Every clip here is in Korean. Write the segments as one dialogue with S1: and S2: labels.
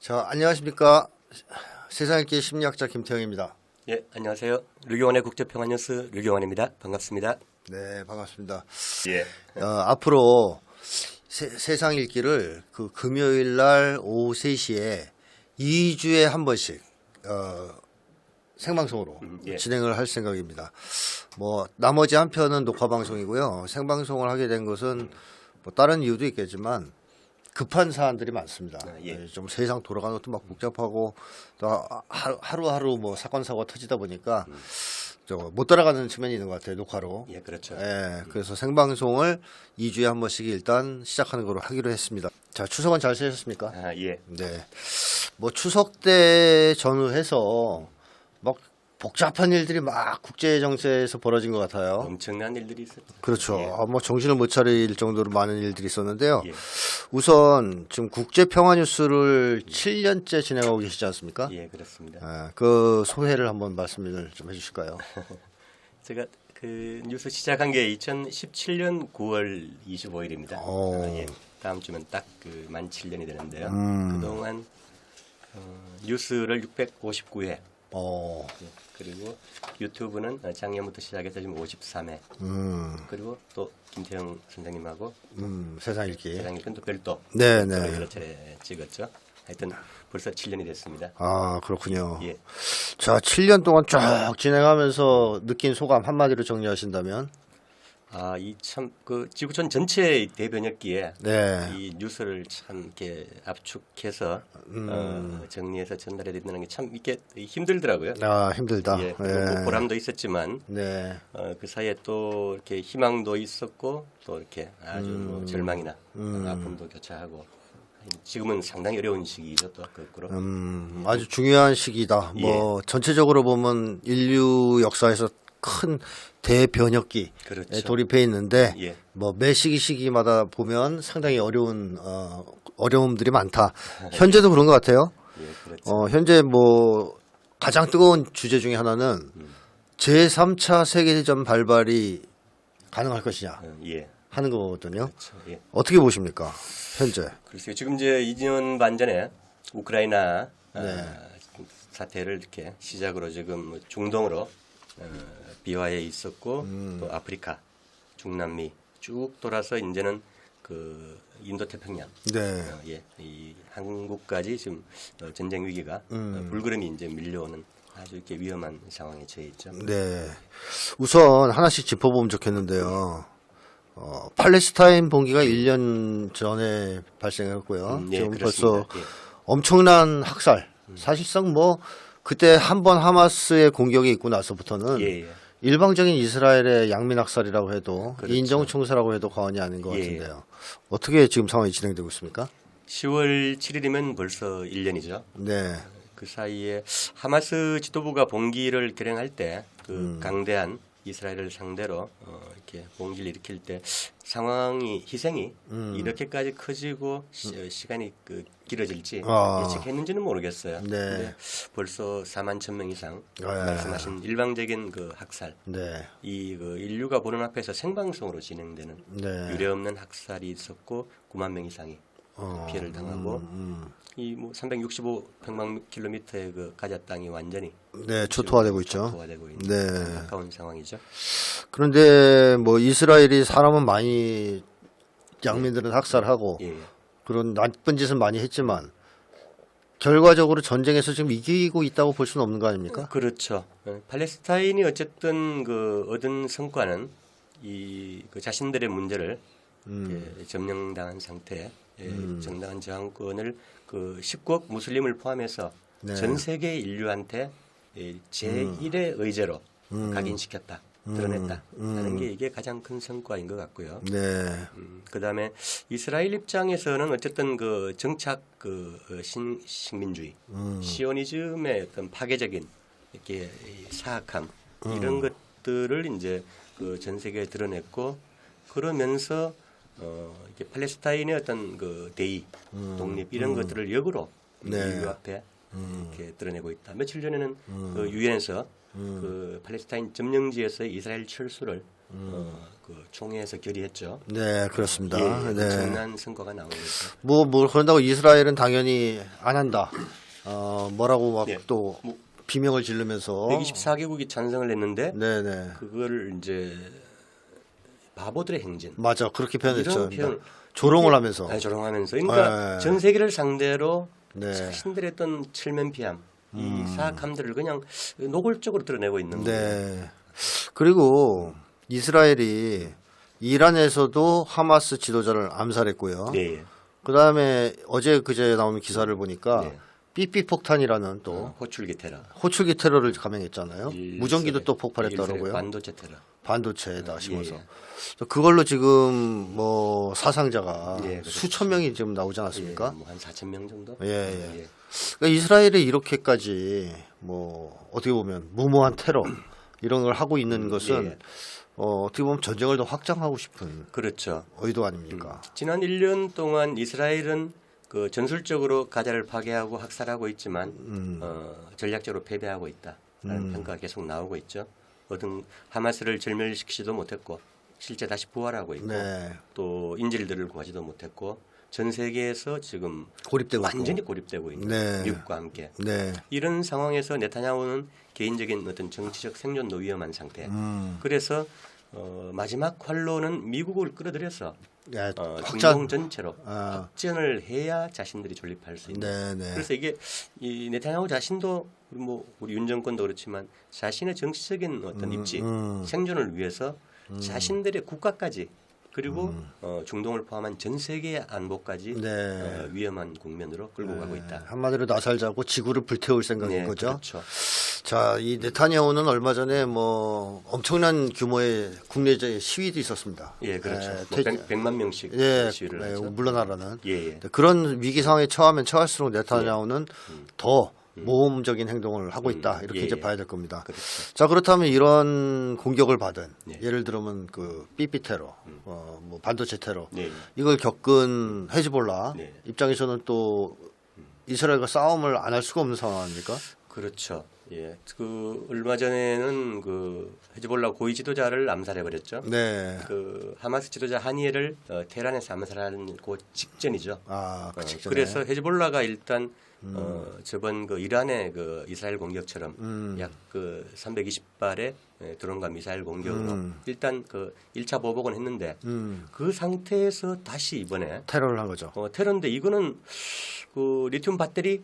S1: 자, 안녕하십니까. 세상읽기 심리학자 김태형입니다.
S2: 예, 안녕하세요. 류경환의 국제평화뉴스 류경환입니다. 반갑습니다.
S1: 네, 반갑습니다.
S2: 예.
S1: 앞으로 세상읽기를 그 금요일 날 오후 3시에 2주에 한 번씩 생방송으로
S2: 예.
S1: 진행을 할 생각입니다. 뭐 나머지 한 편은 녹화 방송이고요. 생방송을 하게 된 것은 뭐 다른 이유도 있겠지만 급한 사안들이 많습니다.
S2: 예.
S1: 좀 세상 돌아가는 것도 막 복잡하고 또 하루하루 뭐 사건 사고가 터지다 보니까 못 따라가는 측면이 있는 것 같아요. 녹화로.
S2: 예, 그렇죠.
S1: 예, 그래서 생방송을 2주에 한 번씩 일단 시작하는 거로 하기로 했습니다. 자, 추석은 잘 지내셨습니까?
S2: 예.
S1: 네. 뭐 추석 때 전후해서 막 복잡한 일들이 막 국제 정세에서 벌어진 것 같아요.
S2: 엄청난 일들이 있었죠.
S1: 그렇죠.
S2: 예.
S1: 뭐 정신을 못 차릴 정도로 많은 일들이 있었는데요.
S2: 예.
S1: 우선 지금 국제 평화 뉴스를 7년째 진행하고 계시지 않습니까?
S2: 예, 그렇습니다.
S1: 그 소회를 한번 말씀을 좀 해주실까요?
S2: 제가 그 뉴스 시작한 게 2017년 9월 25일입니다. 예. 다음 주면 딱 그 만 7년이 되는데요. 그동안 뉴스를 659회. 예. 그리고 유튜브는 작년부터 시작해서 지금 53회. 그리고 또 김태형 선생님하고
S1: 세상읽기.
S2: 세상읽기는 또 별도
S1: 네네.
S2: 여러 차례 찍었죠. 하여튼 벌써 7년이 됐습니다.
S1: 아, 그렇군요.
S2: 예.
S1: 자, 7년 동안 쫙 진행하면서 느낀 소감 한마디로 정리하신다면?
S2: 이 참 그 지구촌 전체의 대변혁기에
S1: 네.
S2: 이 뉴스를 참 이렇게 압축해서 정리해서 전달해 드리는 게 참 이게 힘들더라고요.
S1: 아, 힘들다.
S2: 예. 뭐 보람도 있었지만
S1: 네.
S2: 그 사이에 또 이렇게 희망도 있었고 또 이렇게 아주 뭐 절망이나 아픔도 교차하고 지금은 상당히 어려운 시기죠. 또 거꾸로.
S1: 아주 중요한 시기다. 뭐 전체적으로 보면 인류 역사에서 큰 대변혁기에
S2: 그렇죠.
S1: 돌입해 있는데
S2: 예.
S1: 뭐 매 시기마다 보면 상당히 어려운 어려움들이 많다. 현재도 그런 것 같아요.
S2: 예, 그렇죠.
S1: 현재 뭐 가장 뜨거운 주제 중에 하나는 제3차 세계대전 발발이 가능할 것이냐
S2: 예.
S1: 하는 거거든요.
S2: 그렇죠. 예.
S1: 어떻게 보십니까? 현재.
S2: 글쎄요. 지금 이제 2년 반 전에 우크라이나 사태를 이렇게 시작으로 지금 중동으로 비화에 있었고 또 아프리카, 중남미 쭉 돌아서 이제는 그 인도 태평양,
S1: 네.
S2: 예, 이 한국까지 지금 전쟁 위기가 불그름이 이제 밀려오는 아주 이렇게 위험한 상황에 처해 있죠.
S1: 네. 우선 하나씩 짚어보면 좋겠는데요. 팔레스타인 봉기가 1년 전에 발생했고요.
S2: 예,
S1: 지금
S2: 그렇습니다.
S1: 벌써
S2: 예.
S1: 엄청난 학살. 사실상 뭐 그때 한 번 하마스의 공격이 있고 나서부터는
S2: 예.
S1: 일방적인 이스라엘의 양민 학살이라고 해도
S2: 그렇죠.
S1: 인종 총사라고 해도 과언이 아닌 것
S2: 예.
S1: 같은데요. 어떻게 지금 상황이 진행되고 있습니까?
S2: 10월 7일이면 벌써 1년이죠.
S1: 네.
S2: 그 사이에 하마스 지도부가 봉기를 결행할 때 그 강대한 이스라엘을 상대로 이렇게 봉기를 일으킬 때 상황이 희생이 이렇게까지 커지고 시간이 길어질지 예측했는지는 모르겠어요.
S1: 네.
S2: 근데 벌써 4만 1,000명 이상 말씀하신 일방적인 그 학살,
S1: 네.
S2: 이 그 인류가 보는 앞에서 생방송으로 진행되는
S1: 네.
S2: 유례없는 학살이 있었고 9만 명 이상이 피해를 당하고 이 뭐 365평방킬로미터의 그 가자 땅이 완전히
S1: 네, 초토화되고 있죠.
S2: 초토화되고 있는
S1: 네.
S2: 가까운 상황이죠.
S1: 그런데 뭐 이스라엘이 사람은 많이 양민들은 학살하고
S2: 예.
S1: 그런 나쁜 짓은 많이 했지만 결과적으로 전쟁에서 지금 이기고 있다고 볼 수는 없는 거 아닙니까?
S2: 그렇죠. 팔레스타인이 어쨌든 그 얻은 성과는 그 자신들의 문제를 점령당한 상태에 정당한 저항권을 그 10국 무슬림을 포함해서 전 세계 인류한테 제1의 의제로 각인시켰다, 드러냈다 하는 게 이게 가장 큰 성과인 것 같고요.
S1: 네.
S2: 그다음에 이스라엘 입장에서는 어쨌든 그 정착 그 식민주의, 시오니즘의 어떤 파괴적인 이렇게 사악함 이런 것들을 이제 그 전 세계에 드러냈고 그러면서 이렇게 팔레스타인의 어떤 그 대의, 독립 이런 것들을 역으로 인류 앞에 이렇게 드러내고 있다. 며칠 전에는 그 유엔에서 그 팔레스타인 점령지에서의 이스라엘 철수를 그 총회에서 결의했죠.
S1: 네, 그렇습니다.
S2: 예,
S1: 네.
S2: 엄청난 성과가 나오고 있죠.
S1: 뭐 그런다고 이스라엘은 당연히 안 한다. 뭐라고 막
S2: 네.
S1: 또
S2: 뭐
S1: 비명을 지르면서
S2: 124개국이 찬성을 했는데
S1: 네네.
S2: 그걸 이제 바보들의 행진.
S1: 맞아. 그렇게 표현했죠.
S2: 이런 표현
S1: 조롱을 하면서.
S2: 네, 조롱하면서 그러니까
S1: 네.
S2: 전 세계를 상대로
S1: 네.
S2: 자신들의 어떤 칠면피함, 이 사악함들을 그냥 노골적으로 드러내고 있는 거예요.
S1: 네. 그리고 이스라엘이 이란에서도 하마스 지도자를 암살했고요.
S2: 네.
S1: 그다음에 어제 그제 나온 기사를 보니까
S2: 네.
S1: 삐삐 폭탄이라는 또
S2: 호출기 테러.
S1: 호출기 테러를 감행했잖아요. 무전기도 또
S2: 일설의
S1: 폭발했더라고요.
S2: 반도체 테러.
S1: 반도체에다 심어서.
S2: 예.
S1: 그걸로 지금 뭐 사상자가
S2: 예, 그렇죠.
S1: 수천 명이 지금 나오지 않았습니까?
S2: 뭐한 4천 명 정도?
S1: 예, 예. 그러니까 이스라엘이 이렇게까지 뭐 어떻게 보면 무모한 테러 이런 걸 하고 있는 것은
S2: 예.
S1: 어떻게 보면 전쟁을 더 확장하고 싶은
S2: 그렇죠.
S1: 의도 아닙니까?
S2: 지난 1년 동안 이스라엘은 그 전술적으로 가자를 파괴하고 학살하고 있지만 전략적으로 패배하고 있다라는 평가가 계속 나오고 있죠. 어떤 하마스를 절멸시키지도 못했고 실제 다시 부활하고 있고
S1: 네.
S2: 또 인질들을 구하지도 못했고 전 세계에서 지금
S1: 고립되고
S2: 완전히
S1: 있고.
S2: 고립되고 있는
S1: 네.
S2: 미국과 함께
S1: 네.
S2: 이런 상황에서 네타냐후는 개인적인 어떤 정치적 생존도 위험한 상태.
S1: 음.
S2: 그래서 마지막 활로는 미국을 끌어들여서
S1: 야,
S2: 중동 전체로
S1: 아.
S2: 확전을 해야 자신들이 존립할 수 있는.
S1: 네, 네.
S2: 그래서 이게 이 네타냐후 자신도 뭐 우리 윤 정권도 그렇지만 자신의 정치적인 어떤 입지 생존을 위해서 자신들의 국가까지 그리고 중동을 포함한 전 세계의 안보까지
S1: 네.
S2: 위험한 국면으로 끌고 가고 있다.
S1: 한마디로 나살자고 지구를 불태울 생각인
S2: 네,
S1: 거죠.
S2: 그렇죠.
S1: 자, 이 네타냐후는 얼마 전에 뭐 엄청난 규모의 국내적 시위도 있었습니다.
S2: 예, 그렇죠.
S1: 예,
S2: 뭐 100만 명씩
S1: 예,
S2: 시위를
S1: 예,
S2: 하죠.
S1: 물러나라는
S2: 예, 예.
S1: 그런 위기 상황에 처하면 처할수록 네타냐후는 더 모험적인 행동을 하고 있다 이렇게
S2: 예,
S1: 이제
S2: 예.
S1: 봐야 될 겁니다.
S2: 그렇죠.
S1: 자 그렇다면 이런 공격을 받은
S2: 네.
S1: 예를 들면 그 삐삐 테러, 뭐 반도체 테러
S2: 네.
S1: 이걸 겪은 헤즈볼라
S2: 네.
S1: 입장에서는 또 이스라엘과 싸움을 안 할 수가 없는 상황 아닙니까?
S2: 그렇죠. 예. 그 얼마 전에는 그 헤즈볼라 고위 지도자를 암살해 버렸죠.
S1: 네.
S2: 그 하마스 지도자 하니에를 테헤란에서 암살하는 그 직전이죠.
S1: 아, 그 직전에.
S2: 그래서 헤즈볼라가 일단 저번 그 이란의 그 이스라엘 공격처럼 약 그 320발의 드론과 미사일 공격으로 일단 그 1차 보복은 했는데 그 상태에서 다시 이번에
S1: 테러를 한 거죠.
S2: 테러인데 이거는 그 리튬 배터리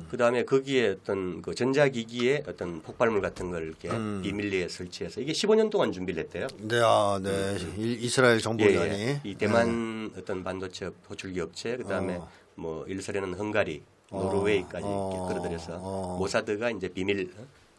S2: 그다음에 거기에 어떤 그 전자기기에 어떤 폭발물 같은 걸 이렇게 비밀리에 설치해서 이게 15년 동안 준비를 했대요.
S1: 네, 아, 네. 이스라엘 정보기관이
S2: 이 대만 어떤 반도체 호출기 업체 그다음에 뭐 일설에는 헝가리, 노르웨이까지 이렇게 끌어들여서 모사드가 이제 비밀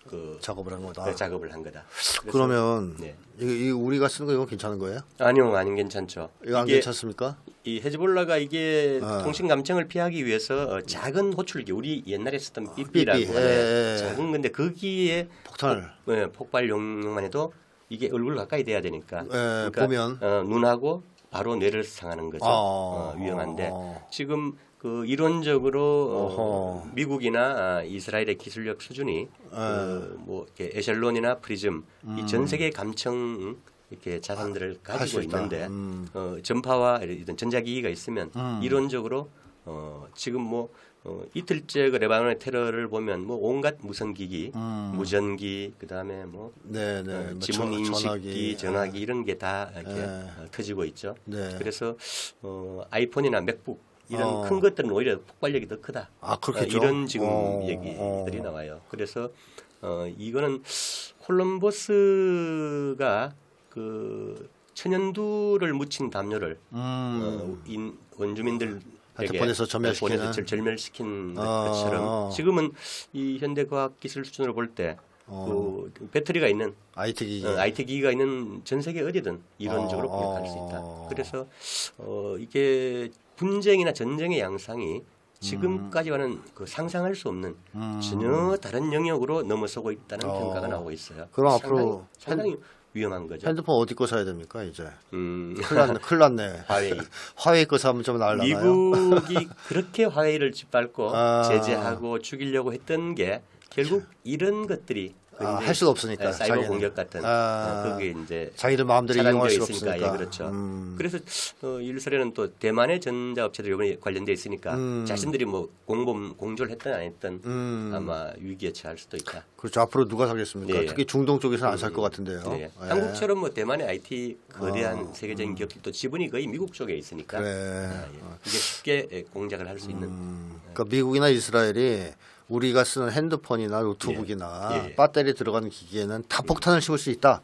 S2: 그
S1: 작업을 한 거다.
S2: 그 작업을 한 거다. 그래서
S1: 그러면
S2: 네.
S1: 이거 우리가 쓰는 거 이거 괜찮은 거예요?
S2: 아니요, 아닌 괜찮죠.
S1: 이거 안
S2: 이게
S1: 괜찮습니까?
S2: 이 헤즈볼라가 이게 통신 감청을 피하기 위해서 작은 호출기 우리 옛날에 쓰던 삐삐라고
S1: 삐삐,
S2: 하는
S1: 예.
S2: 작은 건데 거기에
S1: 폭탄을.
S2: 폭발 용량만 해도 이게 얼굴 가까이 돼야 되니까
S1: 보면.
S2: 눈하고 바로 뇌를 상하는 거죠. 위험한데 지금 그 이론적으로 미국이나 이스라엘의 기술력 수준이 뭐 이렇게 에셜론이나 프리즘 이 전 세계 감청 이렇게 자산들을 가지고 있는데 전파와 이런 전자기기가 있으면 이론적으로 지금 뭐 이틀째 그 레바논의 테러를 보면 뭐 온갖 무선 기기, 무전기, 그다음에 뭐
S1: 네, 뭐
S2: 지문 인식기,
S1: 전화기,
S2: 전화기 이런 게 다 이렇게 터지고 있죠.
S1: 네.
S2: 그래서 아이폰이나 맥북 이런 큰 것들은 오히려 폭발력이 더 크다.
S1: 아, 그렇겠죠.
S2: 이런 지금 얘기들이 나와요. 그래서 이거는 콜럼버스가 그 천연두를 묻힌 담요를 원주민들
S1: 보내서
S2: 절멸시킨 것처럼 지금은 이 현대과학기술 수준으로 볼 때 그 배터리가 있는
S1: IT 기기.
S2: IT 기기가 있는 전 세계 어디든 이론적으로 공격할 수 있다. 그래서 이게 분쟁이나 전쟁의 양상이 지금까지와는 그 상상할 수 없는 전혀 다른 영역으로 넘어서고 있다는 평가가 나오고 있어요.
S1: 그럼 앞으로
S2: 상당히 위험한 거죠.
S1: 핸드폰 어디 거 사야 됩니까 이제?
S2: 큰일
S1: 큰일 났네.
S2: 화웨이.
S1: 화웨이 거 사면 좀 나을라나요?
S2: 미국이 그렇게 화웨이를 짓밟고 제재하고 죽이려고 했던 게 결국 이런 것들이
S1: 할 수가 없으니까.
S2: 사이버
S1: 자기는.
S2: 공격 같은 그게 이제
S1: 자기들 마음대로
S2: 차단되어
S1: 이용할 수가
S2: 있으니까
S1: 없으니까.
S2: 예, 그렇죠. 그래서 이스라엘은 또 대만의 전자업체들 이번에 관련돼 있으니까 자신들이 뭐 공조를 했든 안 했든 아마 위기에 처할 수도 있다.
S1: 그렇죠. 앞으로 누가 사겠습니까?
S2: 예.
S1: 특히 중동 쪽에서는 안 살 것 같은데요.
S2: 예.
S1: 예.
S2: 한국처럼 뭐 대만의 IT 거대한 세계적인 기업들도 지분이 거의 미국 쪽에 있으니까
S1: 그래.
S2: 이게 쉽게 공작을 할 수 있는.
S1: 그러니까 미국이나 이스라엘이 우리가 쓰는 핸드폰이나 노트북이나
S2: 예. 예.
S1: 배터리 들어가는 기기에는 다 폭탄을 씌울 수 있다.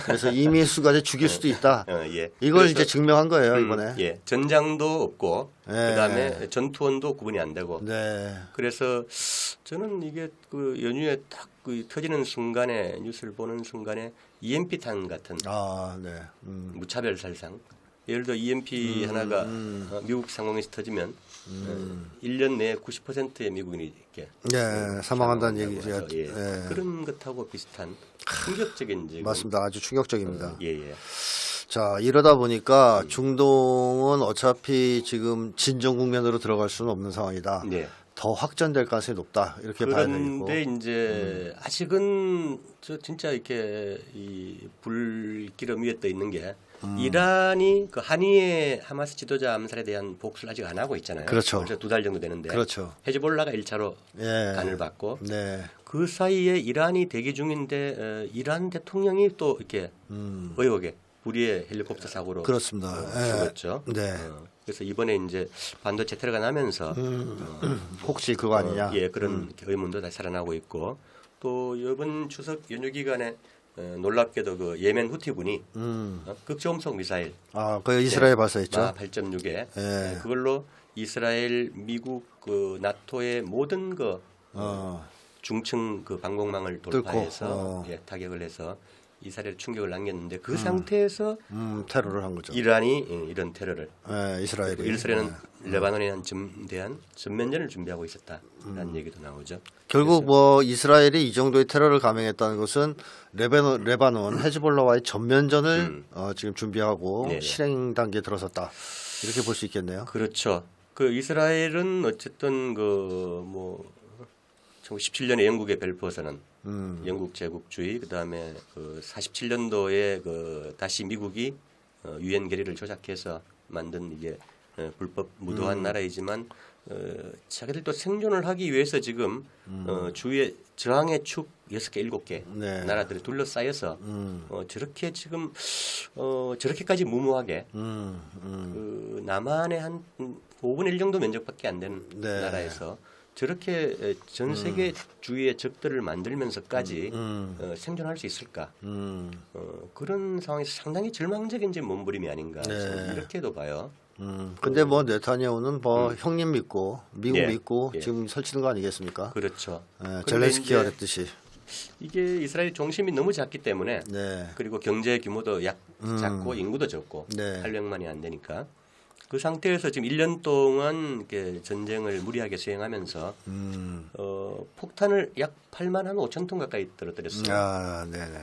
S1: 그래서 이미 수가제 죽일 수도 있다.
S2: 예.
S1: 이걸
S2: 그래서
S1: 이제 증명한 거예요 이번에.
S2: 예. 전장도 없고
S1: 예.
S2: 그다음에 전투원도 구분이 안 되고.
S1: 네.
S2: 그래서 저는 이게 그 연휴에 딱 그 터지는 순간에 뉴스를 보는 순간에 EMP 탄 같은
S1: 아, 네.
S2: 무차별 살상. 예를 들어 EMP 하나가 미국 상공에서 터지면 1년 내에 90%의 미국인이 이렇게
S1: 네, 사망한다는
S2: 사망한다고
S1: 얘기죠.
S2: 해서, 예.
S1: 예.
S2: 그런 것하고 비슷한 충격적인 지금
S1: 맞습니다. 아주 충격적입니다.
S2: 예.
S1: 자, 이러다 보니까 중동은 어차피 지금 진정 국면으로 들어갈 수는 없는 상황이다.
S2: 네.
S1: 더 확전될 가능성이 높다. 이렇게 봐야 되겠고.
S2: 그런데 이제 아직은 저 진짜 이렇게 이 불기름 위에 떠 있는 게 이란이 그 한의의 하마스 지도자 암살에 대한 복수를 아직 안 하고 있잖아요.
S1: 그렇죠.
S2: 벌써 2달 정도 되는데.
S1: 그렇죠.
S2: 헤즈볼라가 1차로
S1: 예.
S2: 간을 받고
S1: 네.
S2: 그 사이에 이란이 대기 중인데 이란 대통령이 또 이렇게 의혹에 불의의 헬리콥터 사고로
S1: 그렇습니다. 예.
S2: 죽었죠.
S1: 네.
S2: 그래서 이번에 이제 반도체 테러가 나면서
S1: 혹시 그거 아니냐?
S2: 예, 그런 의문도 다시 살아나고 있고 또 이번 추석 연휴 기간에 놀랍게도 그 예멘 후티군이 극초음속 미사일
S1: 아, 그 이스라엘 발사했죠.
S2: 마 8.6에
S1: 예.
S2: 그걸로 이스라엘, 미국, 그 나토의 모든 그 중층 그 방공망을 돌파해서 예, 타격을 해서 이스라엘 충격을 남겼는데 그 상태에서
S1: 테러를 한 거죠.
S2: 이란이 이런 테러를
S1: 예, 이스라엘이.
S2: 이스라엘은 레바논에 대한 전면전을 준비하고 있었다라는 얘기도 나오죠.
S1: 결국 뭐 이스라엘이 이 정도의 테러를 감행했다는 것은 레바논 헤즈볼라와의 전면전을 지금 준비하고
S2: 네네.
S1: 실행 단계에 들어섰다. 이렇게 볼 수 있겠네요.
S2: 그렇죠. 그 이스라엘은 어쨌든 그 뭐 1917년에 영국의 벨포에서는 영국 제국주의 그다음에 그 47년도에 그 다시 미국이 유엔 결의를 조작해서 만든 이게 불법 무도한 나라이지만 자기들도 생존을 하기 위해서 지금 주위에 저항의 축 6개, 7개
S1: 네.
S2: 나라들이 둘러싸여서 저렇게 지금 저렇게까지 무모하게 그 남한의 한 5분의 1 정도 면적밖에 안 되는
S1: 네.
S2: 나라에서 저렇게 전 세계 주위의 적들을 만들면서까지 생존할 수 있을까? 그런 상황에서 상당히 절망적인 지금 몸부림이 아닌가 저는 이렇게도 봐요.
S1: 근데 뭐 네타냐후는 뭐 형님 믿고 미국
S2: 예.
S1: 믿고
S2: 예.
S1: 지금 설치는 거 아니겠습니까?
S2: 그렇죠.
S1: 젤렌스키가
S2: 그런데
S1: 그랬듯이.
S2: 이게 이스라엘 중심이 너무 작기 때문에
S1: 네.
S2: 그리고 경제 규모도 작고 인구도 적고
S1: 네.
S2: 800만이 안 되니까 그 상태에서 지금 1년 동안 이렇게 전쟁을 무리하게 수행하면서 폭탄을 약 8만 한 5천 톤 가까이 떨어뜨렸어요.
S1: 아, 네네.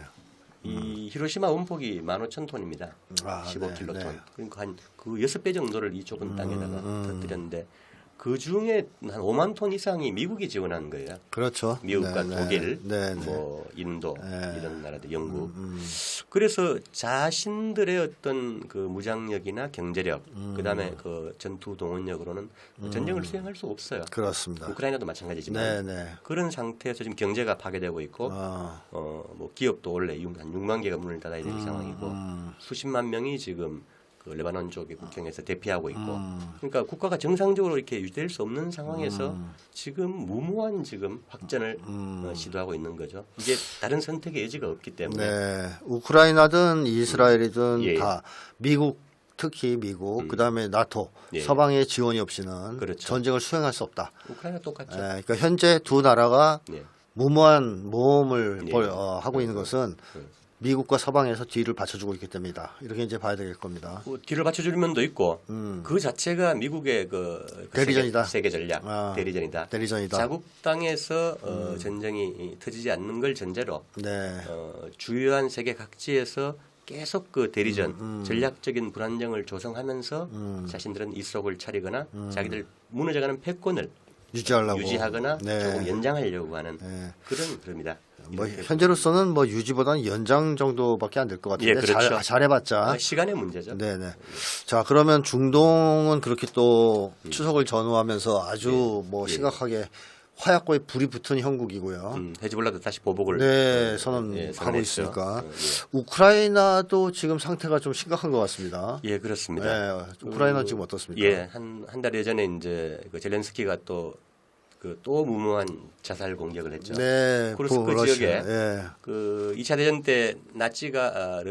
S2: 이 히로시마 원폭이 15,000톤입니다.
S1: 아,
S2: 15킬로톤.
S1: 네, 네.
S2: 그러니까 한 그 6배 정도를 이 좁은 땅에다가 터뜨렸는데 그 중에 한 5만 톤 이상이 미국이 지원한 거예요.
S1: 그렇죠.
S2: 미국과
S1: 네,
S2: 독일,
S1: 네, 네.
S2: 뭐 인도
S1: 네.
S2: 이런 나라들, 영국. 그래서 자신들의 어떤 그 무장력이나 경제력, 그다음에 그 전투 동원력으로는 전쟁을 수행할 수 없어요.
S1: 그렇습니다.
S2: 우크라이나도 마찬가지지만
S1: 네, 네.
S2: 그런 상태에서 지금 경제가 파괴되고 있고, 뭐 기업도 원래 한 6만 개가 문을 닫아야 될 상황이고, 수십만 명이 지금 그 레바논 쪽의 국경에서 대피하고 있고, 그러니까 국가가 정상적으로 이렇게 유지될 수 없는 상황에서 지금 무모한 지금 확전을 시도하고 있는 거죠. 이게 다른 선택의 여지가 없기 때문에.
S1: 네. 우크라이나든 이스라엘이든
S2: 예.
S1: 다 미국 특히 미국 그다음에 나토
S2: 예.
S1: 서방의 지원이 없이는
S2: 그렇죠.
S1: 전쟁을 수행할 수 없다.
S2: 우크라이나 똑같죠.
S1: 그러니까 현재 두 나라가
S2: 예.
S1: 무모한 모험을
S2: 예.
S1: 하고 있는 것은 미국과 서방에서 뒤를 받쳐주고 있기 때문이다. 이렇게 이제 봐야 될 겁니다.
S2: 그 뒤를 받쳐줄 면도 있고 그 자체가 미국의 그
S1: 대리전이다.
S2: 세계 전략 대리전이다.
S1: 대리전이다.
S2: 자국 땅에서 전쟁이 터지지 않는 걸 전제로
S1: 네.
S2: 주요한 세계 각지에서 계속 그 대리전 전략적인 불안정을 조성하면서 자신들은 이속을 차리거나 자기들 무너져가는 패권을
S1: 유지하거나
S2: 유지하거나
S1: 네.
S2: 조금 연장하려고 하는
S1: 네.
S2: 그런 겁니다.
S1: 뭐 현재로서는 뭐 유지보다는 연장 정도밖에 안 될 것 같은데
S2: 예, 그렇죠.
S1: 잘해봤자.
S2: 시간의 문제죠.
S1: 네네. 자 그러면 중동은 그렇게 또 추석을 전후하면서 아주 뭐 심각하게 화약고에 불이 붙은 형국이고요.
S2: 헤즈볼라도 다시 보복을
S1: 네, 선언하고
S2: 선언했죠.
S1: 있으니까 우크라이나도 지금 상태가 좀 심각한 것 같습니다.
S2: 예, 그렇습니다.
S1: 네, 우크라이나 지금 어떻습니까?
S2: 예, 한 달 예전에 이제 그 젤렌스키가 또 무모한 자살 공격을 했죠.
S1: 네,
S2: 쿠르스크
S1: 러시아.
S2: 지역에
S1: 예.
S2: 그 2차 대전 때 나치가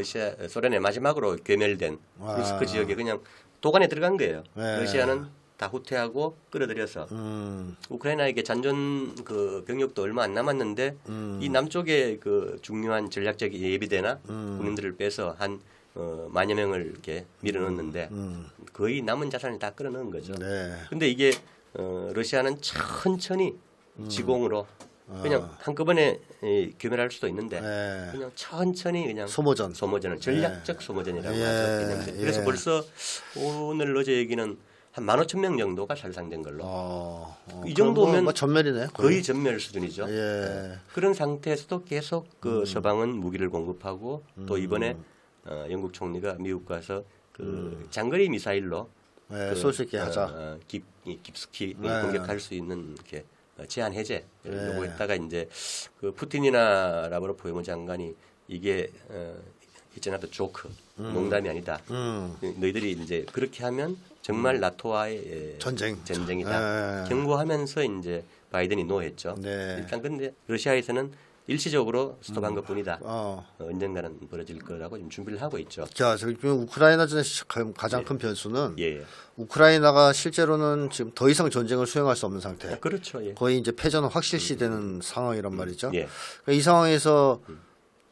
S2: 소련의 마지막으로 괴멸된 쿠르스크 지역에 그냥 도관에 들어간 거예요.
S1: 네.
S2: 러시아는 다 후퇴하고 끌어들여서 우크라이나에게 잔존 그 병력도 얼마 안 남았는데 이 남쪽에 그 중요한 전략적 예비대나 군인들을 빼서 한 만여 명을 이렇게 밀어넣었는데 거의 남은 자산을 다 끌어넣은 거죠.
S1: 네.
S2: 근데 이게 러시아는 천천히 지공으로 그냥 한꺼번에 규멸할 수도 있는데
S1: 네.
S2: 그냥 천천히 그냥
S1: 소모전을
S2: 전략적 소모전이라고
S1: 예.
S2: 하죠. 개념들. 그래서
S1: 예.
S2: 벌써 오늘 어제 얘기는 한 15,000명 정도가 살상된 걸로. 이
S1: 그럼
S2: 정도면
S1: 뭐 전멸이네.
S2: 거의 전멸 수준이죠.
S1: 예.
S2: 그런 상태에서도 계속 그 서방은 무기를 공급하고 또 이번에 영국 총리가 미국 가서 그 장거리 미사일로
S1: 네, 쏠 수 있게 하자.
S2: 깊숙이
S1: 네.
S2: 공격할 수 있는 이렇게 제한 해제를 요구했다가 이제 그 푸틴이나 라브로프 외무장관이 이게 있잖아, 조크 농담이 아니다. 너희들이 이제 그렇게 하면 정말 나토와의 전쟁이다. 경고하면서 이제 바이든이 노했죠.
S1: 네.
S2: 일단 근데 러시아에서는 일시적으로 스톱한 것뿐이다. 언젠가는 벌어질 거라고 지금 준비를 하고 있죠.
S1: 자, 지금 우크라이나전의 가장 큰 변수는
S2: 예.
S1: 우크라이나가 실제로는 지금 더 이상 전쟁을 수행할 수 없는 상태.
S2: 그렇죠. 예.
S1: 거의 이제 패전은 확실시되는 상황이란 말이죠.
S2: 예.
S1: 그러니까 이 상황에서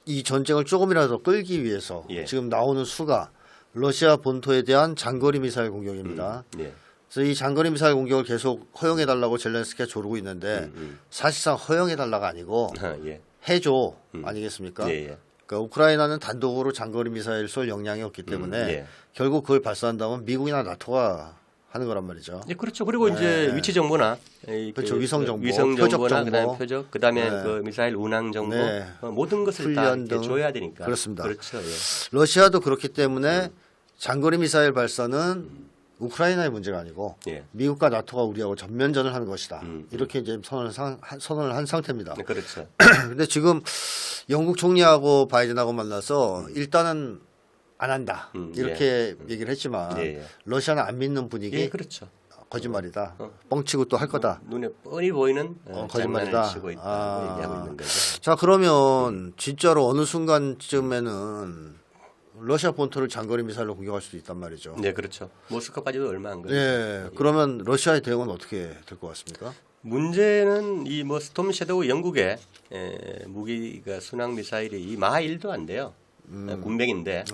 S1: 이 전쟁을 조금이라도 끌기 위해서
S2: 예.
S1: 지금 나오는 수가 러시아 본토에 대한 장거리 미사일 공격입니다.
S2: 예.
S1: 그래서 이 장거리 미사일 공격을 계속 허용해달라고 젤렌스키가 조르고 있는데 사실상 허용해달라가 아니고
S2: 예.
S1: 해줘 아니겠습니까?
S2: 예, 예.
S1: 그러니까 우크라이나는 단독으로 장거리 미사일 쏠 역량이 없기 때문에
S2: 예.
S1: 결국 그걸 발사한다면 미국이나 나토가 하는 거란 말이죠.
S2: 예, 그렇죠. 그리고 이제 위치 정보나
S1: 그렇죠. 위성 정보,
S2: 표적
S1: 표적 정보.
S2: 그다음에 표적, 그다음에
S1: 네.
S2: 그 미사일 운항 정보
S1: 네.
S2: 모든 것을
S1: 훈련
S2: 다 이렇게
S1: 등.
S2: 줘야 되니까.
S1: 그렇습니다.
S2: 그렇죠. 예.
S1: 러시아도 그렇기 때문에 장거리 미사일 발사는 우크라이나의 문제가 아니고
S2: 예.
S1: 미국과 나토가 우리하고 전면전을 하는 것이다. 이렇게 이제 선언을 한 상태입니다.
S2: 네, 그렇죠.
S1: 근데 지금 영국 총리하고 바이든하고 만나서 일단은 안 한다. 이렇게 얘기를 했지만
S2: 예, 예.
S1: 러시아는 안 믿는 분위기
S2: 예, 그렇죠.
S1: 거짓말이다. 뻥치고 또 할 거다.
S2: 눈에 뻔히 보이는
S1: 거짓말이다.
S2: 장난을 치고 있다고 얘기하고 있는 거죠.
S1: 자, 그러면 진짜로 어느 순간쯤에는 러시아 본토를 장거리 미사일로 공격할 수도 있단 말이죠.
S2: 네, 그렇죠. 모스크바까지도 얼마 안 걸리죠.
S1: 예. 그러면 러시아의 대응은 어떻게 될 것 같습니까?
S2: 문제는 이 뭐 스톰 섀도우 영국의 무기가 순항 미사일이 이 마 1도 안 돼요. 군백인데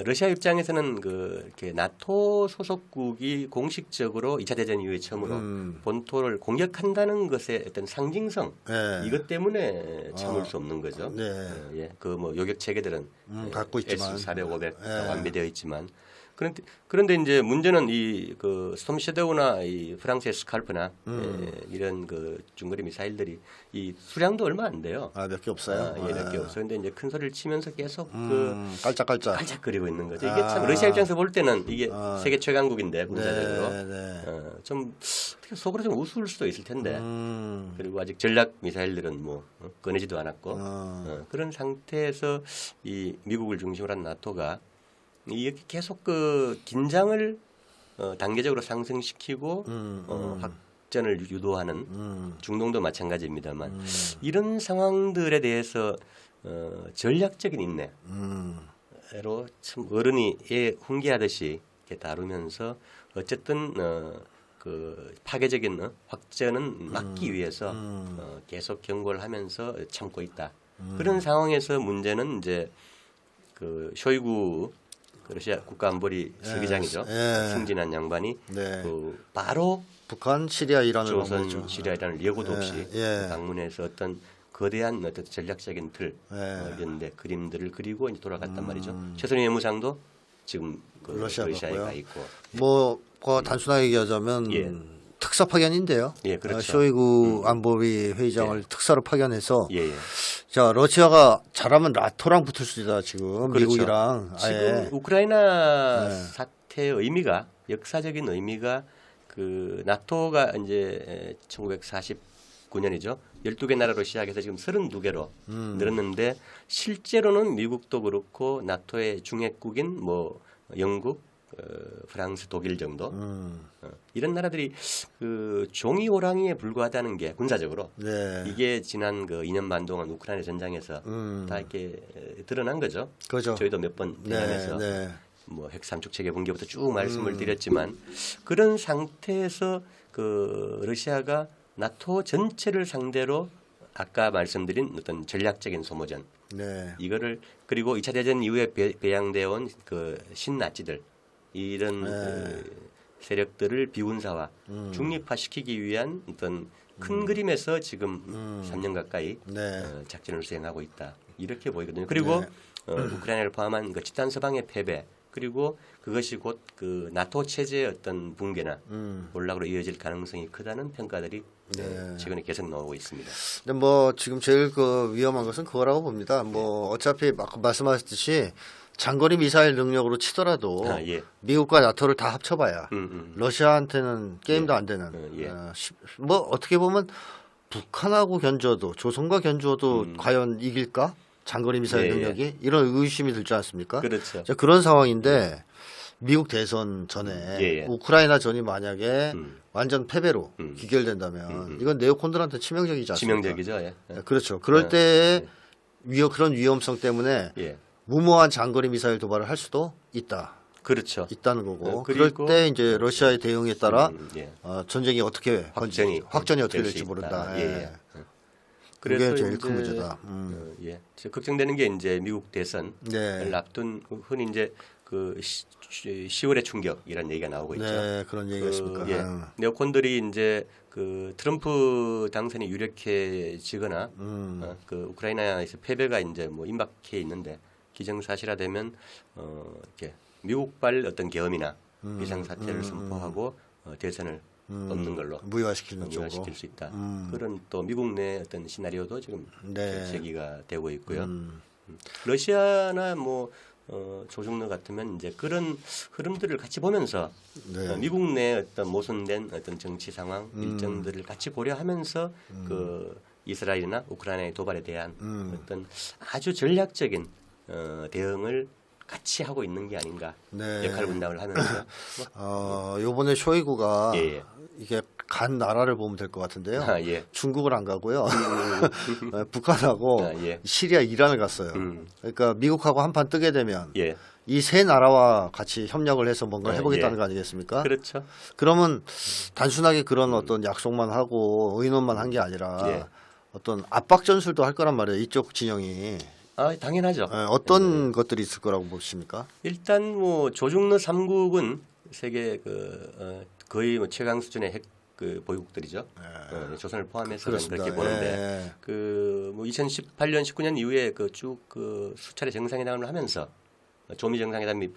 S2: 러시아 입장에서는 그 이렇게 나토 소속국이 공식적으로 2차 대전 이후에 처음으로 본토를 공격한다는 것의 어떤 상징성
S1: 네.
S2: 이것 때문에 참을 수 없는 거죠.
S1: 네.
S2: 예, 그 뭐 요격 체계들은
S1: 갖고 있지만.
S2: S-400, 500
S1: 네.
S2: 완비되어 있지만 그런데 이제 문제는 이 그 스톰 섀도우나 이 프랑스의 스칼프나 이런 그 중거리 미사일들이 이 수량도 얼마 안 돼요.
S1: 몇 개 없어요.
S2: 예, 몇 개 없어요. 근데 이제 큰 소리를 치면서 계속
S1: 깔짝깔짝.
S2: 깔짝거리고 있는 거죠. 이게 참 러시아 입장에서 볼 때는 이게 세계 최강국인데 군사적으로
S1: 네.
S2: 좀 어떻게 속으로 좀 우스울 수도 있을 텐데 그리고 아직 전략 미사일들은 뭐 꺼내지도 않았고 그런 상태에서 이 미국을 중심으로 한 나토가 이렇게 계속 그 긴장을 단계적으로 상승시키고 확전을 유도하는 중동도 마찬가지입니다만 이런 상황들에 대해서 전략적인 인내로 참 어른이 애 훈계하듯이 이렇게 다루면서 어쨌든 그 파괴적인 확전은 막기 위해서 계속 경고를 하면서 참고 있다. 그런 상황에서 문제는 이제 그 쇼이구 러시아 국가안보리 서기장이죠. 승진한 양반이 그 바로
S1: 북한, 시리아, 이란을
S2: 조선,
S1: 방문했죠.
S2: 시리아, 이란을 예고도 없이 방문해서 어떤 거대한 어떤 전략적인 틀 이런 데 그림들을 그리고 이제 돌아갔단 말이죠. 최선희 외무상도 지금 그 러시아에 가 있고.
S1: 뭐 단순하게 얘기하자면 특사 파견인데요.
S2: 예, 그렇죠.
S1: 쇼이구 안보리 회의장을 특사로 파견해서
S2: 예, 예.
S1: 자 러시아가 잘하면 나토랑 붙을 수 있다 지금
S2: 그렇죠.
S1: 미국이랑
S2: 지금
S1: 아예.
S2: 우크라이나
S1: 네.
S2: 사태의 의미가 역사적인 의미가 그 나토가 이제 1949년이죠. 12개 나라로 시작해서 지금 32개로 늘었는데 실제로는 미국도 그렇고 나토의 중핵국인 뭐 영국, 프랑스, 독일 정도 이런 나라들이 그 종이 호랑이에 불과하다는 게 군사적으로
S1: 네.
S2: 이게 지난 그 2년 반 동안 우크라이나 전장에서 다 이렇게 드러난 거죠.
S1: 그죠.
S2: 저희도 몇 번
S1: 네,
S2: 대담해서
S1: 네.
S2: 뭐 핵삼축 체계 붕괴부터 쭉 말씀을 드렸지만 그런 상태에서 그 러시아가 나토 전체를 상대로 아까 말씀드린 어떤 전략적인 소모전
S1: 네.
S2: 이거를 그리고 2차 대전 이후에 배양되어 온 그 신나치들 이런 세력들을 비군사화 중립화시키기 위한 어떤 큰 그림에서 지금 3년 가까이
S1: 네.
S2: 작전을 수행하고 있다 이렇게 보이거든요. 그리고 우크라이나를 포함한 그 집단 서방의 패배 그리고 그것이 곧 그 나토 체제의 어떤 붕괴나 몰락으로 이어질 가능성이 크다는 평가들이 최근에 계속 나오고 있습니다.
S1: 근데 뭐 지금 제일 그 위험한 것은 그거라고 봅니다. 뭐 어차피 말씀하셨듯이 장거리 미사일 능력으로 치더라도
S2: 예.
S1: 미국과 나토를 다 합쳐봐야 러시아한테는 게임도 안 되는.
S2: 예.
S1: 뭐 어떻게 보면 북한하고 견줘도 조선과 견줘도 과연 이길까? 장거리 미사일
S2: 예,
S1: 능력이 이런 의심이 들지 않습니까?
S2: 그렇죠.
S1: 자, 그런 상황인데 미국 대선 전에
S2: 예.
S1: 우크라이나 전이 만약에 완전 패배로 귀결된다면 이건 네오콘들한테 치명적이지 않습니까?
S2: 치명적이죠. 예.
S1: 네, 그렇죠. 그럴 때 그런 위험성 때문에
S2: 예.
S1: 무모한 장거리 미사일 도발을 할 수도
S2: 그렇죠.
S1: 있다는 거고.
S2: 그리고
S1: 그럴 때 이제 러시아의 대응에 따라
S2: 예.
S1: 전쟁이 어떻게 확전이 어떻게
S2: 될수
S1: 될지
S2: 있다.
S1: 모른다.
S2: 예,
S1: 예.
S2: 예.
S1: 그게
S2: 그래서
S1: 제일
S2: 이제,
S1: 큰 문제다.
S2: 예. 걱정되는 게 이제 미국 대선을
S1: 네.
S2: 앞둔 흔히 이제 그 10월의 충격이라는 얘기가 나오고 있죠.
S1: 네, 그런 얘기가 있습니까?
S2: 예. 네오콘들이 이제 그 트럼프 당선이 유력해지거나 그 우크라이나에서 패배가 이제 뭐 임박해 있는데 기정사실화되면 이렇게 미국발 어떤 계엄이나 비상사태를 선포하고 대선을 없는 걸로
S1: 무효화시키는 쪽으로.
S2: 무효화시킬 수 있다. 그런 또 미국 내 어떤 시나리오도 지금
S1: 네.
S2: 제기가 되고 있고요. 러시아나 뭐 조중러 같으면 이제 그런 흐름들을 같이 보면서
S1: 네.
S2: 미국 내 어떤 모순된 어떤 정치 상황 일정들을 같이 고려하면서 그 이스라엘이나 우크라이나의 도발에 대한 어떤 아주 전략적인 대응을 같이 하고 있는 게 아닌가
S1: 네.
S2: 역할 분담을 하면서
S1: 요번에 쇼이구가
S2: 예.
S1: 이게 간 나라를 보면 될 것 같은데요.
S2: 예.
S1: 중국을 안 가고요. 북한하고
S2: 예.
S1: 시리아, 이란을 갔어요. 그러니까 미국하고 한판 뜨게 되면
S2: 예.
S1: 이 세 나라와 같이 협력을 해서 뭔가
S2: 아,
S1: 해보겠다는
S2: 예.
S1: 거 아니겠습니까?
S2: 그렇죠.
S1: 그러면 단순하게 그런 어떤 약속만 하고 의논만 한 게 아니라
S2: 예.
S1: 어떤 압박 전술도 할 거란 말이에요. 이쪽 진영이.
S2: 당연하죠.
S1: 어떤 것들이 있을 거라고 보십니까?
S2: 일단 뭐 조중러 3국은 세계 거의 뭐 최강 수준의 핵 그 보유국들이죠. 조선을 포함해서
S1: 그렇습니다.
S2: 그렇게 보는데
S1: 예.
S2: 그 뭐 2018년 19년 이후에 그 쭉 그 수차례 정상회담을 하면서 조미 정상회담이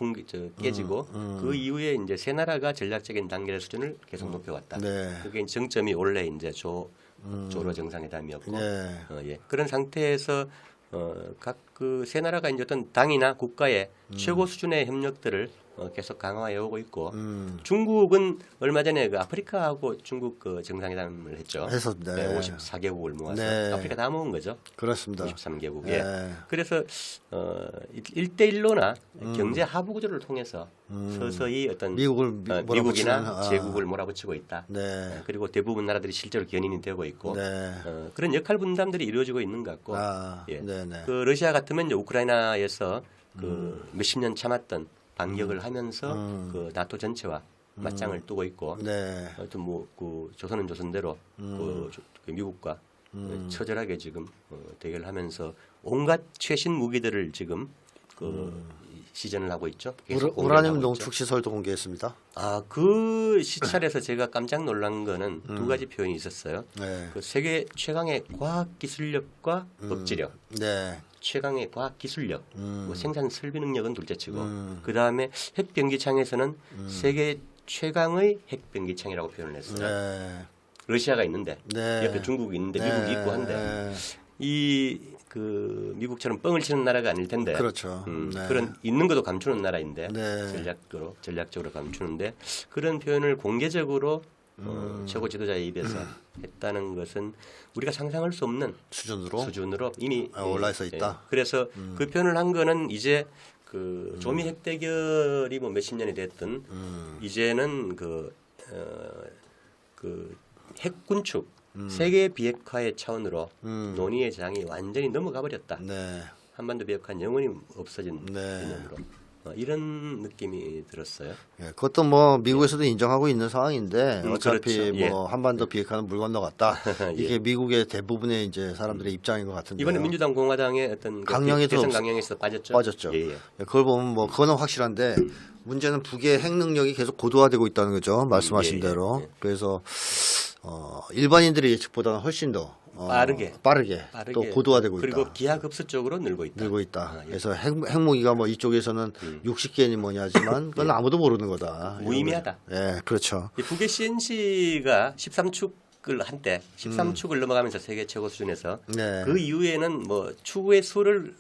S2: 깨지고 그 이후에 이제 세 나라가 전략적인 단계의 수준을 계속 높여왔다.
S1: 네.
S2: 그게 정점이 원래 이제 조로 정상회담이었고
S1: 네.
S2: 예. 그런 상태에서 각 그 세 나라가 이제 어떤 당이나 국가의 최고 수준의 협력들을 계속 강화해 오고 있고 중국은 얼마 전에 그 아프리카하고 중국 그 정상회담을 했죠.
S1: 했었네.
S2: 54개국을 모아서
S1: 네.
S2: 아프리카 다 모은 거죠.
S1: 그렇습니다.
S2: 53개국에.
S1: 네.
S2: 그래서 1대1로나 경제 하부 구조를 통해서 서서히 어떤 미국이나
S1: 몰아붙이는,
S2: 제국을 몰아붙이고 있다.
S1: 네.
S2: 그리고 대부분 나라들이 실제로 견인이 되고 있고
S1: 네.
S2: 그런 역할 분담들이 이루어지고 있는 것 같고 예.
S1: 네네.
S2: 그 러시아 같으면 이제 우크라이나에서 그 몇십 년 참았던 반격을 하면서 그 나토 전체와 맞짱을 뜨고 있고
S1: 네.
S2: 하여튼 뭐 그 조선은 조선대로 그 미국과 처절하게 지금 대결하면서 온갖 최신 무기들을 지금 그 시전을 하고 있죠. 계속 공개를
S1: 우라늄
S2: 하고 있죠.
S1: 농축 시설도 공개했습니다.
S2: 그 시찰에서 제가 깜짝 놀란 거는 두 가지 표현이 있었어요.
S1: 네.
S2: 그 세계 최강의 과학 기술력과 법지력,
S1: 네.
S2: 최강의 과학 기술력, 뭐 생산 설비 능력은 둘째치고 그 다음에 핵 병기창에서는 세계 최강의 핵 병기창이라고 표현을 했어요.
S1: 네.
S2: 러시아가 있는데
S1: 네.
S2: 옆에 중국이 있는데
S1: 네.
S2: 미국이 있고 한데 이 그 미국처럼 뻥을 치는 나라가 아닐 텐데
S1: 그렇죠. 네.
S2: 그런 있는 것도 감추는 나라인데
S1: 네.
S2: 전략적으로 감추는데 그런 표현을 공개적으로 최고 지도자의 입에서 했다는 것은 우리가 상상할 수 없는 수준으로 이미
S1: 올라 있어 있다.
S2: 그래서 그 표현을 한 거는 이제 그 조미 핵 대결이 뭐 몇십 년이 됐든 이제는 그 핵 군축 세계 비핵화의 차원으로 논의의 장이 완전히 넘어가 버렸다.
S1: 네.
S2: 한반도 비핵화는 영원히 없어진
S1: 네.
S2: 개념으로 이런 느낌이 들었어요.
S1: 예, 그것도 뭐 미국에서도 인정하고 있는 상황인데 어차피
S2: 그렇죠. 예.
S1: 뭐 한반도 비핵화는 물 건너갔다.
S2: 예.
S1: 이게 미국의 대부분의 이제 사람들의 입장인 것 같은데
S2: 이번에 민주당 공화당의 어떤
S1: 강령에도
S2: 대선 강령에서 빠졌죠.
S1: 빠졌죠.
S2: 예, 예.
S1: 그걸 보면 뭐 그거는 확실한데 문제는 북의 핵 능력이 계속 고도화되고 있다는 거죠. 말씀하신
S2: 예, 예,
S1: 대로.
S2: 예.
S1: 그래서 일반인들의 예측보다는 훨씬 더 빠르게 또 고도화되고
S2: 그리고
S1: 있다.
S2: 기하급수적으로 늘고 있다. 예.
S1: 그래서 핵무기가 뭐 이쪽에서는 60개니 뭐냐지만 그건 아무도 모르는 거다.
S2: 무의미하다.
S1: 예, 그렇죠.
S2: 이 북의 CNC가 13축을 한때 13축을 넘어가면서 세계 최고 수준에서
S1: 네.
S2: 그 이후에는 뭐 축의 수를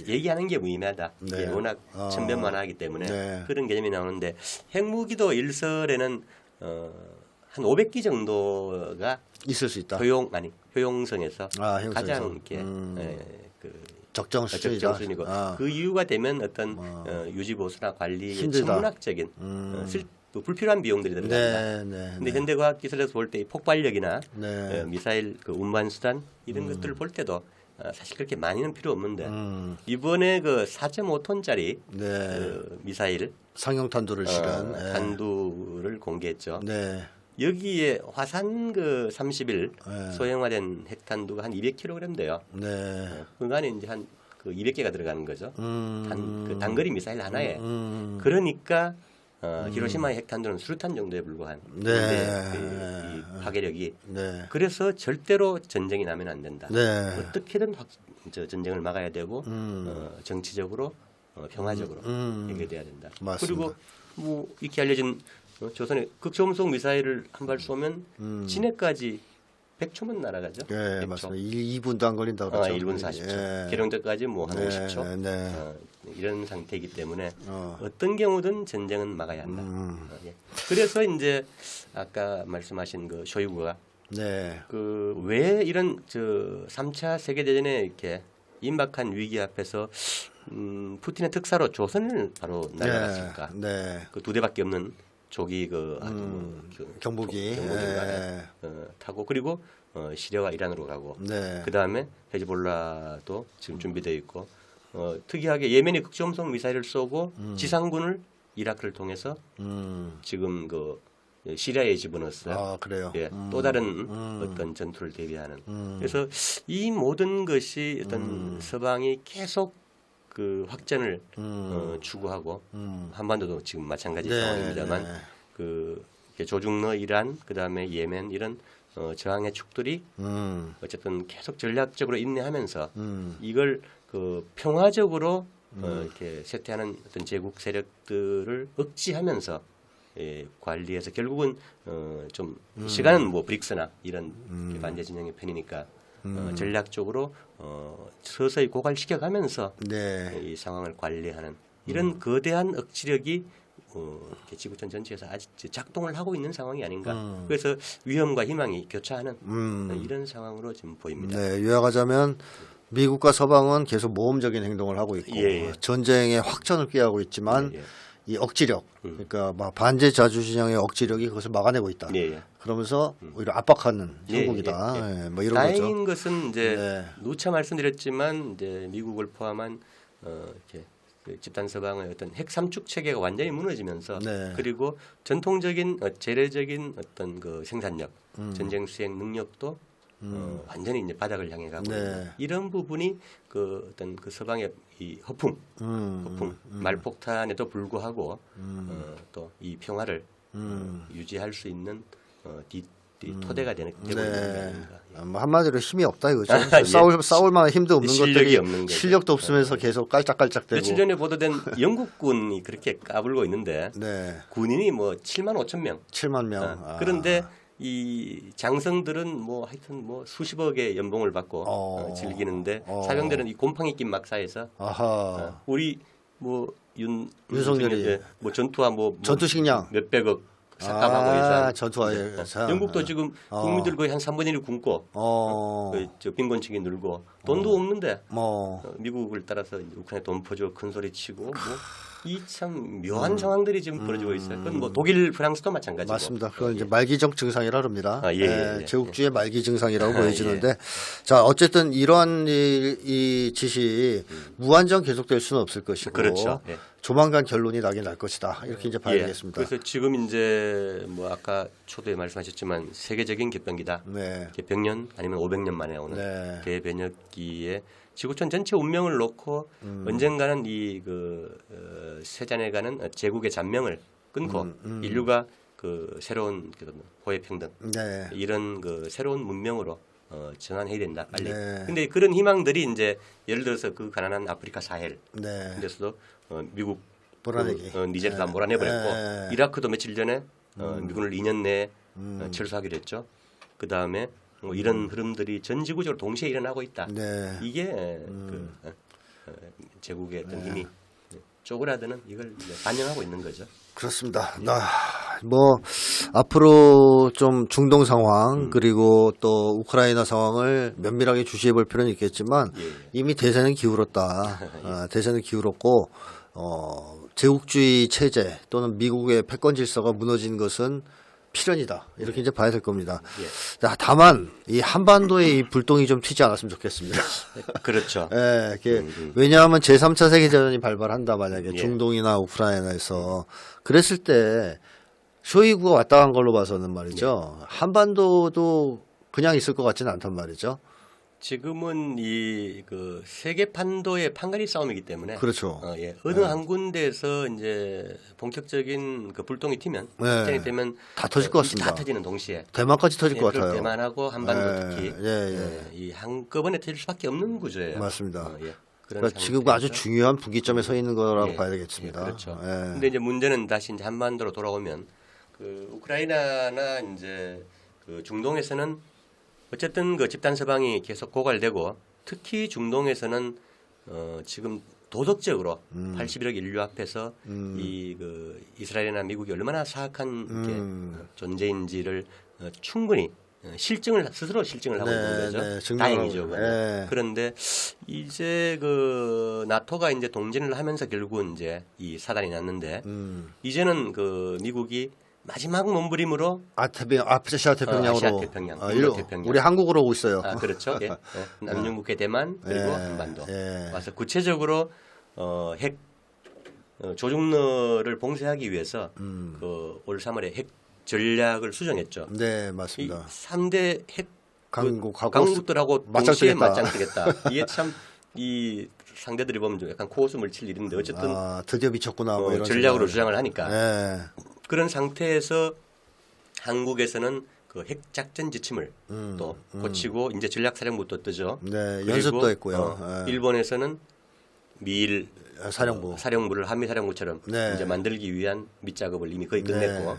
S2: 얘기하는 게 무의미하다.
S1: 네.
S2: 이게 워낙 천변만하기 때문에
S1: 네.
S2: 그런 개념이 나오는데 핵무기도 일설에는 한 500기 정도가
S1: 있을 수 있다.
S2: 효용성에서
S1: 효용성에서.
S2: 가장 이렇게
S1: 적정 수준이다.
S2: 수준이고 그 이유가 되면 어떤 유지 보수나 관리의
S1: 힘들다.
S2: 천문학적인 불필요한 비용들이 들어간다. 근데 현대 과학 기술에서 볼 때 폭발력이나 미사일 그 운반 수단 이런 것들을 볼 때도 사실 그렇게 많이는 필요 없는데 이번에 그 4.5톤짜리 그 미사일
S1: 상용 탄두를 실은
S2: 탄두를 공개했죠.
S1: 네.
S2: 여기에 화산 그 30일 소형화된 핵탄두가 한 200kg 돼요.
S1: 네.
S2: 그 안에 이제 한 그 200개가 들어가는 거죠. 그 단거리 미사일 하나에. 그러니까 히로시마의 핵탄두는 수류탄 정도에 불과한 이 파괴력이. 그래서 절대로 전쟁이 나면 안 된다. 어떻게든 전쟁을 막아야 되고 정치적으로 평화적으로 해결돼야 된다.
S1: 맞습니다.
S2: 그리고 뭐 이렇게 알려진 조선의 극초음속 미사일을 한 발 쏘면 진해까지 100초면 날아가죠.
S1: 네,
S2: 100초.
S1: 맞습니다. 2분도 안 걸린다고 그랬죠.
S2: 1분 40초. 계룡대까지 뭐 한 50초. 이런 상태이기 때문에 어떤 경우든 전쟁은 막아야 한다. 예. 그래서 이제 아까 말씀하신 그 쇼이구가 그 왜 이런 3차 세계 대전에 이렇게 임박한 위기 앞에서 푸틴의 특사로 조선을 바로 날아갔을까? 그 두 대밖에 없는 조기
S1: 경보기
S2: 타고 그리고 시리아와 이란으로 가고 그 다음에 헤즈볼라도 지금 준비되어 있고 특이하게 예멘이 극초음속 미사일을 쏘고 지상군을 이라크를 통해서 지금 그 시리아에 집어넣었어요.
S1: 그래요.
S2: 예, 또 다른 어떤 전투를 대비하는. 그래서 이 모든 것이 어떤 서방이 계속 그 확전을 추구하고 한반도도 지금 마찬가지 상황입니다만 그 조중러 이란 그다음에 예멘 이런 저항의 축들이 어쨌든 계속 전략적으로 인내하면서 이걸 그 평화적으로 이렇게 쇠퇴하는 어떤 제국 세력들을 억지하면서 관리해서 결국은 좀 시간은 뭐 브릭스나 이런 반대 진영의 편이니까 전략적으로 서서히 고갈시켜가면서 이 상황을 관리하는 이런 거대한 억지력이 지구촌 전체에서 아직 작동을 하고 있는 상황이 아닌가. 그래서 위험과 희망이 교차하는 이런 상황으로 지금 보입니다.
S1: 네, 요약하자면 미국과 서방은 계속 모험적인 행동을 하고 있고 전쟁의 확전을 꾀하고 있지만 이 억지력, 그러니까 막 반제 자주진영의 억지력이 그것을 막아내고 있다. 그러면서 오히려 압박하는 형국이다. 뭐 이런
S2: 다행인
S1: 거죠.
S2: 것은 이제 누차 말씀드렸지만 이제 미국을 포함한 이렇게 그 집단 서방의 어떤 핵 삼축 체계가 완전히 무너지면서 그리고 전통적인 재래적인 어떤 그 생산력, 전쟁 수행 능력도 완전히 이제 바닥을 향해 가고 있는 이런 부분이 그 어떤 그 서방의 이 허풍, 말폭탄에도 불구하고 또 이 평화를 유지할 수 있는 토대가 되고 있는 게 아닌가.
S1: 뭐 한마디로 힘이 없다 이거죠.
S2: 예.
S1: 싸울 만한 힘도 없는
S2: 실력이
S1: 것들이
S2: 없는 거죠.
S1: 실력도 없으면서 계속 깔짝깔짝대고.
S2: 며칠 전에 보도된 영국군이 그렇게 까불고 있는데
S1: 네.
S2: 군인이 뭐 7만 5천 명.
S1: 7만 명.
S2: 그런데 이 장성들은 뭐 하여튼 뭐 수십억의 연봉을 받고 즐기는데 사병들은 이 곰팡이 낀 막사에서 우리 뭐
S1: 윤석열이
S2: 뭐 전투화 뭐
S1: 전투식량
S2: 몇백억 삭감하고 해서
S1: 전투화에
S2: 영국도 지금 국민들 거의 한 3분의 1이 굶고 저 빈곤층이 늘고 돈도 없는데 미국을 따라서 우크라이나 돈 퍼주고 큰 소리 치고 뭐 이 참 묘한 상황들이 지금 벌어지고 있어요. 그건 뭐 독일, 프랑스도 마찬가지고.
S1: 맞습니다. 그건 이제 말기적 증상이라 합니다.
S2: 예.
S1: 제국주의 말기 증상이라고 보여지는데 자 어쨌든 이러한 이 짓이 무한정 계속될 수는 없을 것이고
S2: 그렇죠. 예.
S1: 조만간 결론이 나긴 날 것이다. 이렇게 이제 봐야 되겠습니다.
S2: 그래서 지금 이제 뭐 아까 초도에 말씀하셨지만 세계적인 개변기다.
S1: 네.
S2: 개변년 아니면 500년 만에 오는
S1: 네.
S2: 개변혁기에 지구촌 전체 운명을 놓고 언젠가는 이 세잔해가는 제국의 잔명을 끊고 인류가 그 새로운 호혜평등
S1: 네.
S2: 이런 그 새로운 문명으로 전환해야 된다 빨리.
S1: 네.
S2: 근데 그런 희망들이 이제 예를 들어서 그 가난한 아프리카 사헬
S1: 네.
S2: 데서도 미국
S1: 몰아내기.
S2: 니제르가 몰아내버렸고 이라크도 며칠 전에 미군을 2년 내에 철수하기로 했죠. 그 다음에 뭐 이런 흐름들이 전 지구적으로 동시에 일어나고 있다.
S1: 네.
S2: 이게 제국의 어떤 힘이 쪼그라드는 이걸 반영하고 있는 거죠.
S1: 그렇습니다. 뭐 앞으로 좀 중동 상황 그리고 또 우크라이나 상황을 면밀하게 주시해 볼 필요는 있겠지만 이미 대세는 기울었다. 대세는 기울었고 제국주의 체제 또는 미국의 패권 질서가 무너진 것은 필연이다. 이렇게 이제 봐야 될 겁니다. 자, 다만 이 한반도에 이 불똥이 좀 튀지 않았으면 좋겠습니다.
S2: 그렇죠.
S1: 예, 왜냐하면 제3차 세계대전이 발발한다 만약에 중동이나 우크라이나에서 그랬을 때 쇼이구가 왔다 간 걸로 봐서는 말이죠. 한반도도 그냥 있을 것 같지는 않단 말이죠.
S2: 지금은 이 그 세계 판도의 판가리 싸움이기 때문에
S1: 그렇죠.
S2: 어느 한 군데에서 이제 본격적인 그 불똥이 튀면 확전이 되면
S1: 다 터질 것 같습니다.
S2: 다 터지는 동시에
S1: 대만까지 터질 것 같아요.
S2: 대만하고 한반도 특히 이 한꺼번에 터질 수밖에 없는 구조예요.
S1: 맞습니다.
S2: 그러니까
S1: 지금 아주 중요한 분기점에 서 있는 거라고 봐야 되겠습니다.
S2: 그렇죠. 근데 이제 문제는 다시 이제 한반도로 돌아오면 그 우크라이나나 이제 그 중동에서는 어쨌든 그 집단 서방이 계속 고갈되고 특히 중동에서는 지금 도덕적으로 81억 인류 앞에서 이 그 이스라엘이나 미국이 얼마나 사악한 존재인지를 충분히 스스로 실증을 하고 있는 거죠. 다행이죠. 그런데 이제 그 나토가 이제 동진을 하면서 결국은 이제 이 사단이 났는데 이제는 그 미국이 마지막 몸부림으로
S1: 아시아 태평양으로
S2: 아시아 태평양,
S1: 우리 한국으로 오고 있어요.
S2: 그렇죠. 남중국해 대만 그리고 한반도 와서 구체적으로 핵 조중러를 봉쇄하기 위해서 그 올 3월에 핵 전략을 수정했죠.
S1: 네, 맞습니다.
S2: 3대 핵
S1: 강국들하고
S2: 동시에 맞짱뜨겠다. 이게 참 이 상대들이 보면 좀 약간 코웃음을 칠 일인데 어쨌든
S1: 드디어 미쳤구나 뭐 이런
S2: 전략으로 주장을 하니까 그런 상태에서 한국에서는 그 핵작전 지침을 또 고치고 이제 전략사령부도 뜨죠.
S1: 네, 연습도 했고요.
S2: 일본에서는 미일
S1: 사령부를
S2: 한미사령부처럼 이제 만들기 위한 밑작업을 이미 거의 끝냈고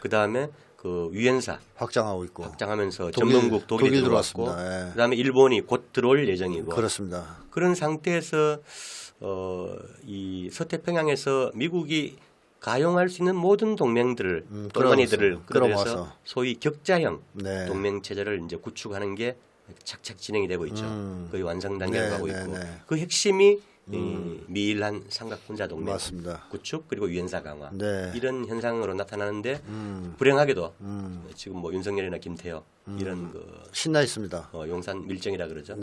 S2: 그 다음에 그 유엔사
S1: 확장하고 있고
S2: 확장하면서 전문국 독일이 들어왔고 그다음에 일본이 곧 들어올 예정이고
S1: 그렇습니다.
S2: 그런 상태에서 이 서태평양에서 미국이 가용할 수 있는 모든 동맹들을 돌만이들을 끌어내서 소위 격자형 동맹 체제를 이제 구축하는 게 착착 진행이 되고 있죠. 거의 완성 단계로 가고 있고 그 핵심이 미일한 삼각군사 동맹 구축 그리고 유엔사 강화 이런 현상으로 나타나는데 불행하게도 지금 뭐 윤석열이나 김태호 이런 그
S1: 신나 있습니다.
S2: 용산 밀정이라 그러죠.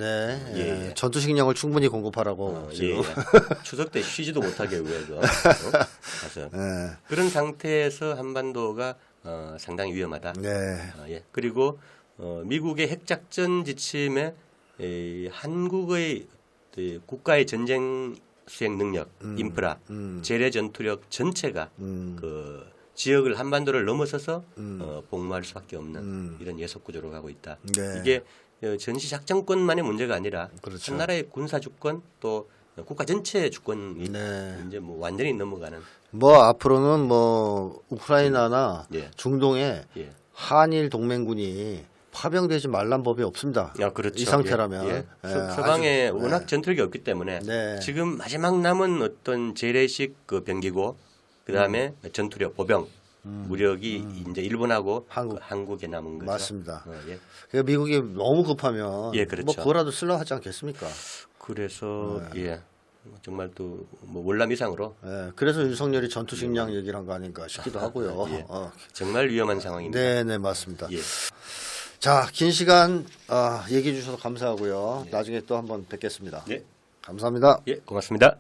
S1: 전투식량을 충분히 공급하라고 지금
S2: 추석 때 쉬지도 못하게 위해서 가서 그런 상태에서 한반도가 상당히 위험하다. 그리고 미국의 핵작전 지침에 한국의 국가의 전쟁 수행 능력, 인프라, 재래 전투력 전체가 그 지역을 한반도를 넘어서서 복무할 수밖에 없는 이런 예속 구조로 가고 있다.
S1: 네.
S2: 이게 전시 작전권만의 문제가 아니라
S1: 그렇죠.
S2: 한 나라의 군사 주권 또 국가 전체의 주권이
S1: 네.
S2: 이제 뭐 완전히 넘어가는.
S1: 뭐 앞으로는 뭐 우크라이나나
S2: 예.
S1: 중동에
S2: 예.
S1: 한일 동맹군이 파병되지 말란 법이 없습니다.
S2: 그렇죠.
S1: 이 상태라면
S2: 예.
S1: 예,
S2: 서방에
S1: 아주,
S2: 워낙 전투력이 없기 때문에
S1: 네.
S2: 지금 마지막 남은 어떤 재래식 그 병기고 그다음에 전투력 보병 무력이 이제 일본하고 한국에 남은 거죠.
S1: 맞습니다.
S2: 예.
S1: 그러니까 미국이 너무 급하면
S2: 예, 그렇죠.
S1: 뭐 그거라도 쓸려 하지 않겠습니까?
S2: 그래서 예. 정말 또 뭐 월남 이상으로
S1: 예, 그래서 윤석열이 전투 식량 얘기를 한 거 아닌가 싶기도 하고요.
S2: 예. 정말 위험한 상황입니다.
S1: 네, 맞습니다.
S2: 예.
S1: 자, 긴 시간 얘기해 주셔서 감사하고요. 나중에 또 한번 뵙겠습니다.
S2: 예.
S1: 감사합니다.
S2: 예, 고맙습니다.